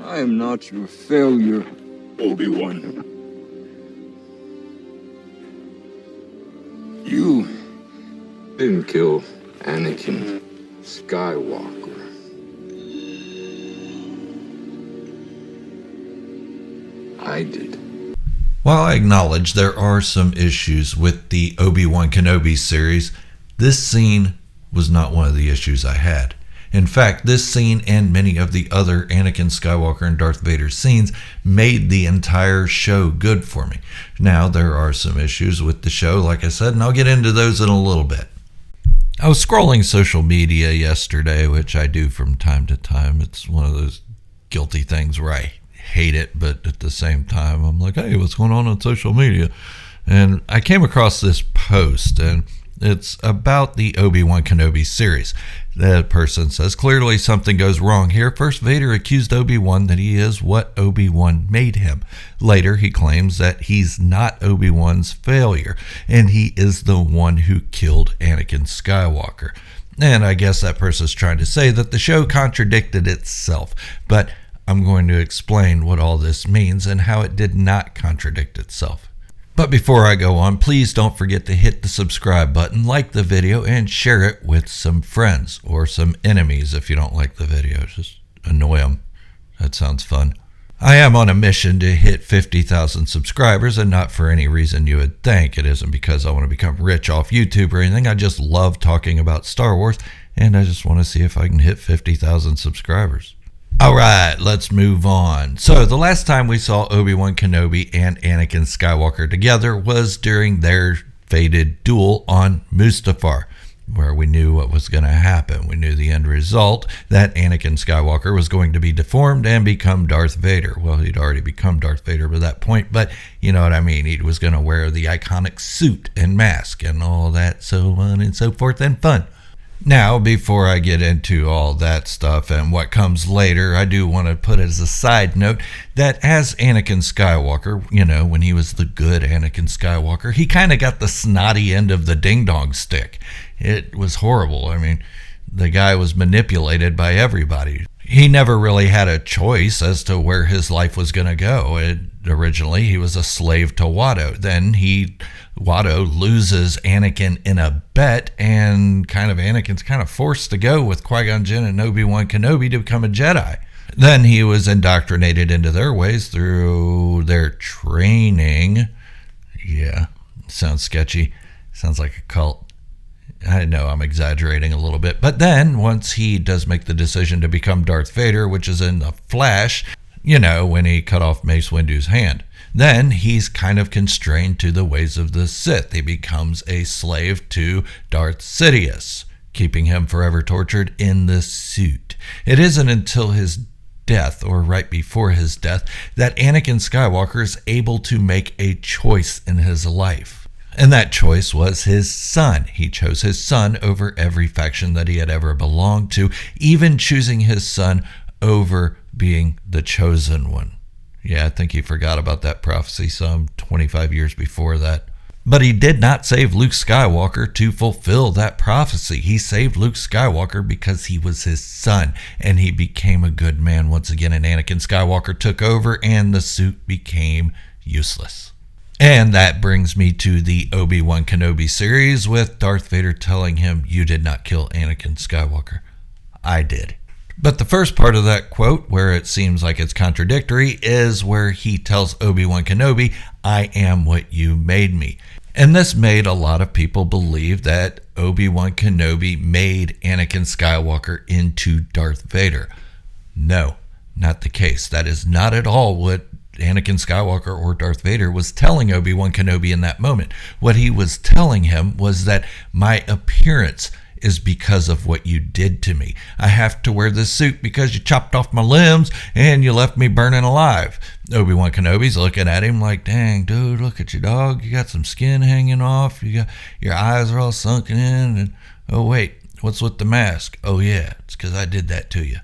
I am not your failure, Obi-Wan. You didn't kill Anakin Skywalker. I did. While I acknowledge there are some issues with the Obi-Wan Kenobi series, this scene was not one of the issues I had. In fact, this scene and many of the other Anakin Skywalker and Darth Vader scenes made the entire show good for me. Now, there are some issues with the show, like I said, and I'll get into those in a little bit. I was scrolling social media yesterday, which I do from time to time. It's one of those guilty things where I hate it, but at the same time, I'm like, hey, what's going on social media? And I came across this post, and it's about the Obi-Wan Kenobi series. That person says, clearly something goes wrong here. First, Vader accused Obi-Wan that he is what Obi-Wan made him. Later, he claims that he's not Obi-Wan's failure, and he is the one who killed Anakin Skywalker. And I guess that person's trying to say that the show contradicted itself, but I'm going to explain what all this means and how it did not contradict itself. But before I go on, please don't forget to hit the subscribe button, like the video, and share it with some friends or some enemies if you don't like the video. Just annoy them. That sounds fun. I am on a mission to hit 50,000 subscribers, and not for any reason you would think. It isn't because I want to become rich off YouTube or anything. I just love talking about Star Wars, and I just want to see if I can hit 50,000 subscribers. All right, let's move on. So the last time we saw Obi-Wan Kenobi and Anakin Skywalker together was during their fated duel on Mustafar, where we knew what was going to happen. We knew the end result, that Anakin Skywalker was going to be deformed and become Darth Vader. Well, he'd already become Darth Vader by that point, but you know what I mean. He was going to wear the iconic suit and mask and all that, so on and so forth, and fun. Now, before I get into all that stuff and what comes later, I do want to put as a side note that as Anakin Skywalker, you know, when he was the good Anakin Skywalker, he kind of got the snotty end of the ding-dong stick. It was horrible. I mean, the guy was manipulated by everybody. He never really had a choice as to where his life was going to go. Originally, he was a slave to Watto. Then Watto loses Anakin in a bet, and Anakin's kind of forced to go with Qui-Gon Jinn and Obi-Wan Kenobi to become a Jedi. Then he was indoctrinated into their ways through their training. Yeah, sounds sketchy. Sounds like a cult. I know I'm exaggerating a little bit. But then, once he does make the decision to become Darth Vader, which is in the Flash, you know, when he cut off Mace Windu's hand, then he's kind of constrained to the ways of the Sith. He becomes a slave to Darth Sidious, keeping him forever tortured in the suit. It isn't until his death, or right before his death, that Anakin Skywalker is able to make a choice in his life. And that choice was his son. He chose his son over every faction that he had ever belonged to, even choosing his son over being the chosen one. Yeah, I think he forgot about that prophecy some 25 years before that. But he did not save Luke Skywalker to fulfill that prophecy. He saved Luke Skywalker because he was his son, and he became a good man once again, and Anakin Skywalker took over, and the suit became useless. And that brings me to the Obi-Wan Kenobi series with Darth Vader telling him, "You did not kill Anakin Skywalker. I did." But the first part of that quote, where it seems like it's contradictory, is where he tells Obi-Wan Kenobi, "I am what you made me." And this made a lot of people believe that Obi-Wan Kenobi made Anakin Skywalker into Darth Vader. No, not the case. That is not at all what Anakin Skywalker or Darth Vader was telling Obi-Wan Kenobi in that moment. What he was telling him was that my appearance is because of what you did to me. I have to wear this suit because you chopped off my limbs and you left me burning alive. Obi-Wan Kenobi's looking at him like, dang, dude, look at you, dog. You got some skin hanging off. You got your eyes are all sunken in. And oh, wait, what's with the mask? Oh, yeah, it's because I did that to you.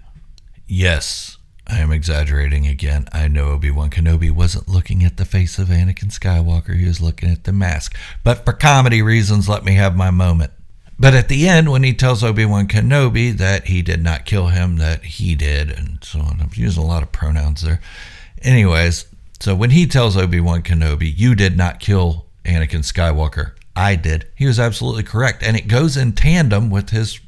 Yes, I am exaggerating again. I know Obi-Wan Kenobi wasn't looking at the face of Anakin Skywalker. He was looking at the mask. But for comedy reasons, let me have my moment. But at the end, when he tells Obi-Wan Kenobi that he did not kill him, that he did, and so on. I'm using a lot of pronouns there. Anyways, so when he tells Obi-Wan Kenobi, you did not kill Anakin Skywalker, I did, he was absolutely correct. And it goes in tandem with his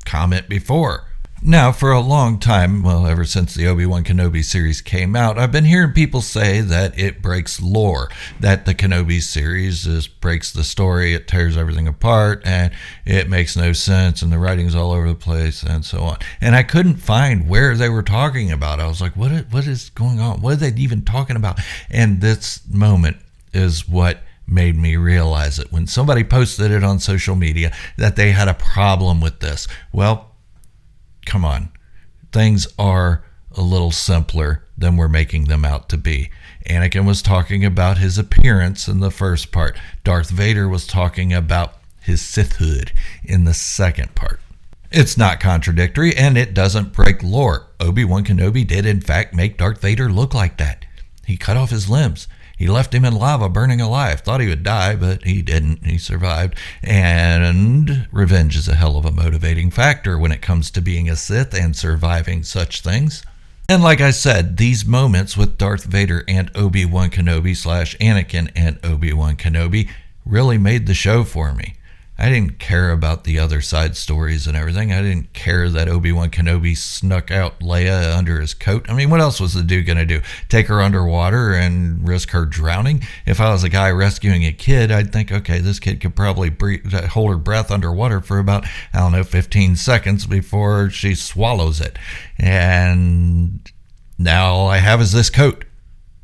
comment before. Now, for a long time, well, ever since the Obi-Wan Kenobi series came out, I've been hearing people say that it breaks lore, that the Kenobi series breaks the story, it tears everything apart, and it makes no sense, and the writing's all over the place, and so on. And I couldn't find where they were talking about. I was like, what is going on? What are they even talking about? And this moment is what made me realize it. When somebody posted it on social media that they had a problem with this. Well, come on. Things are a little simpler than we're making them out to be. Anakin was talking about his appearance in the first part. Darth Vader was talking about his Sithhood in the second part. It's not contradictory, and it doesn't break lore. Obi-Wan Kenobi did, in fact, make Darth Vader look like that. He cut off his limbs. He left him in lava burning alive. Thought he would die, but he didn't. He survived. And revenge is a hell of a motivating factor when it comes to being a Sith and surviving such things. And like I said, these moments with Darth Vader and Obi-Wan Kenobi / Anakin and Obi-Wan Kenobi really made the show for me. I didn't care about the other side stories and everything. I didn't care that Obi-Wan Kenobi snuck out Leia under his coat. I mean, what else was the dude going to do? Take her underwater and risk her drowning? If I was a guy rescuing a kid, I'd think, okay, this kid could probably hold her breath underwater for about, 15 seconds before she swallows it. And now all I have is this coat.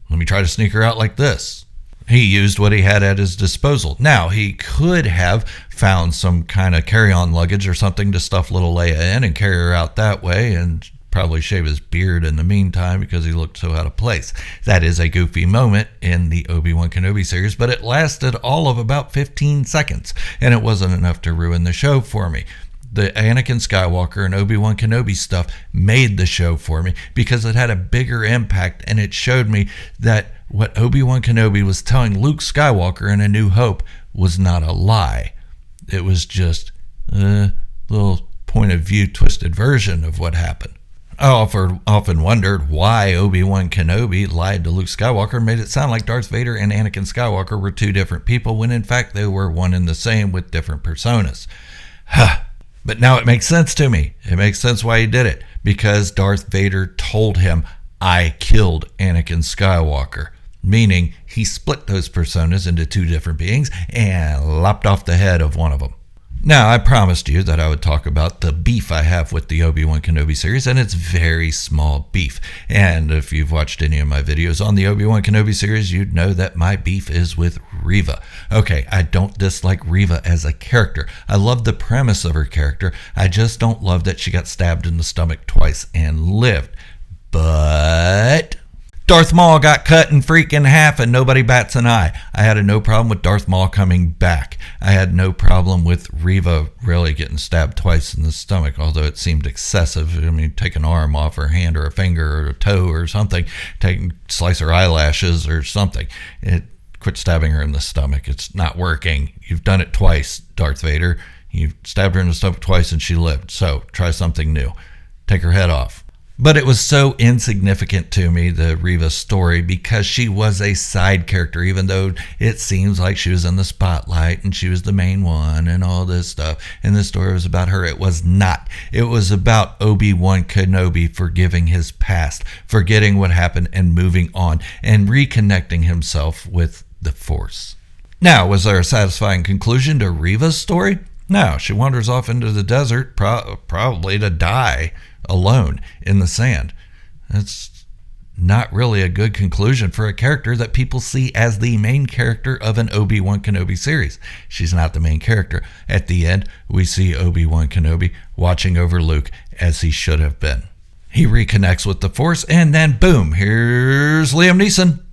Let me try to sneak her out like this. He used what he had at his disposal. Now, he could have found some kind of carry-on luggage or something to stuff little Leia in and carry her out that way, and probably shave his beard in the meantime because he looked so out of place. That is a goofy moment in the Obi-Wan Kenobi series, but it lasted all of about 15 seconds, and it wasn't enough to ruin the show for me. The Anakin Skywalker and Obi-Wan Kenobi stuff made the show for me because it had a bigger impact, and it showed me that what Obi-Wan Kenobi was telling Luke Skywalker in A New Hope was not a lie. It was just a little point of view twisted version of what happened. I often wondered why Obi-Wan Kenobi lied to Luke Skywalker and made it sound like Darth Vader and Anakin Skywalker were two different people when in fact they were one and the same with different personas. But now it makes sense to me. It makes sense why he did it. Because Darth Vader told him, I killed Anakin Skywalker. Meaning he split those personas into two different beings and lopped off the head of one of them. Now, I promised you that I would talk about the beef I have with the Obi-Wan Kenobi series, and it's very small beef. And if you've watched any of my videos on the Obi-Wan Kenobi series, you'd know that my beef is with Reva. Okay, I don't dislike Reva as a character. I love the premise of her character. I just don't love that she got stabbed in the stomach twice and lived. But Darth Maul got cut in freaking half and nobody bats an eye. I had no problem with Darth Maul coming back. I had no problem with Reva really getting stabbed twice in the stomach, although it seemed excessive. I mean, take an arm off her hand or a finger or a toe or something, slice her eyelashes or something. Quit stabbing her in the stomach. It's not working. You've done it twice, Darth Vader. You stabbed her in the stomach twice and she lived. So try something new. Take her head off. But it was so insignificant to me, the Reva story, because she was a side character, even though it seems like she was in the spotlight and she was the main one and all this stuff. And the story was about her. It was not. It was about Obi-Wan Kenobi forgiving his past, forgetting what happened and moving on and reconnecting himself with the Force. Now, was there a satisfying conclusion to Reva's story? No, she wanders off into the desert, probably to die alone in the sand. That's not really a good conclusion for a character that people see as the main character of an Obi-Wan Kenobi series. She's not the main character. At the end, we see Obi-Wan Kenobi watching over Luke as he should have been. He reconnects with the Force, and then boom, here's Liam Neeson.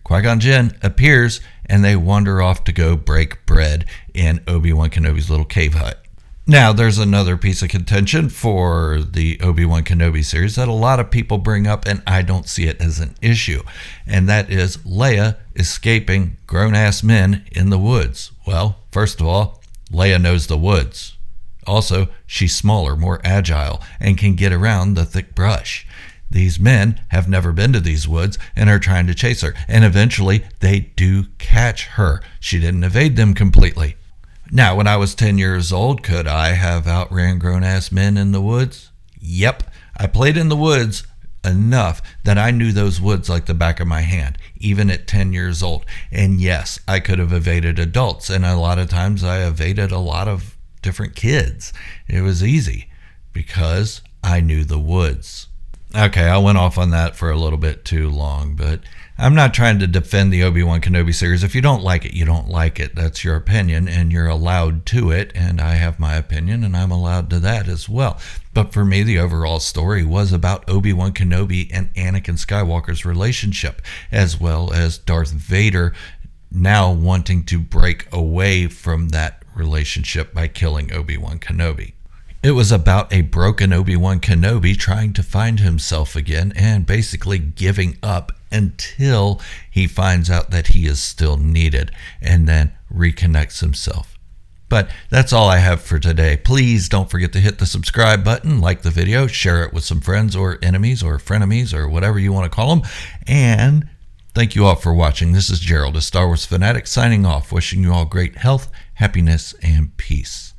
Qui-Gon Jinn appears, and they wander off to go break bread in Obi-Wan Kenobi's little cave hut. Now, there's another piece of contention for the Obi-Wan Kenobi series that a lot of people bring up, and I don't see it as an issue, and that is Leia escaping grown-ass men in the woods. Well, first of all, Leia knows the woods. Also, she's smaller, more agile, and can get around the thick brush. These men have never been to these woods and are trying to chase her, and eventually they do catch her. She didn't evade them completely. Now, when I was 10 years old, could I have outran grown-ass men in the woods? Yep. I played in the woods enough that I knew those woods like the back of my hand, even at 10 years old. And yes, I could have evaded adults, and a lot of times I evaded a lot of different kids. It was easy because I knew the woods. Okay, I went off on that for a little bit too long, but I'm not trying to defend the Obi-Wan Kenobi series. If you don't like it, you don't like it. That's your opinion, and you're allowed to it, and I have my opinion, and I'm allowed to that as well. But for me, the overall story was about Obi-Wan Kenobi and Anakin Skywalker's relationship, as well as Darth Vader now wanting to break away from that relationship by killing Obi-Wan Kenobi. It was about a broken Obi-Wan Kenobi trying to find himself again and basically giving up until he finds out that he is still needed and then reconnects himself. But that's all I have for today. Please don't forget to hit the subscribe button, like the video, share it with some friends or enemies or frenemies or whatever you want to call them. And thank you all for watching. This is Gerald, a Star Wars fanatic, signing off, wishing you all great health, happiness, and peace.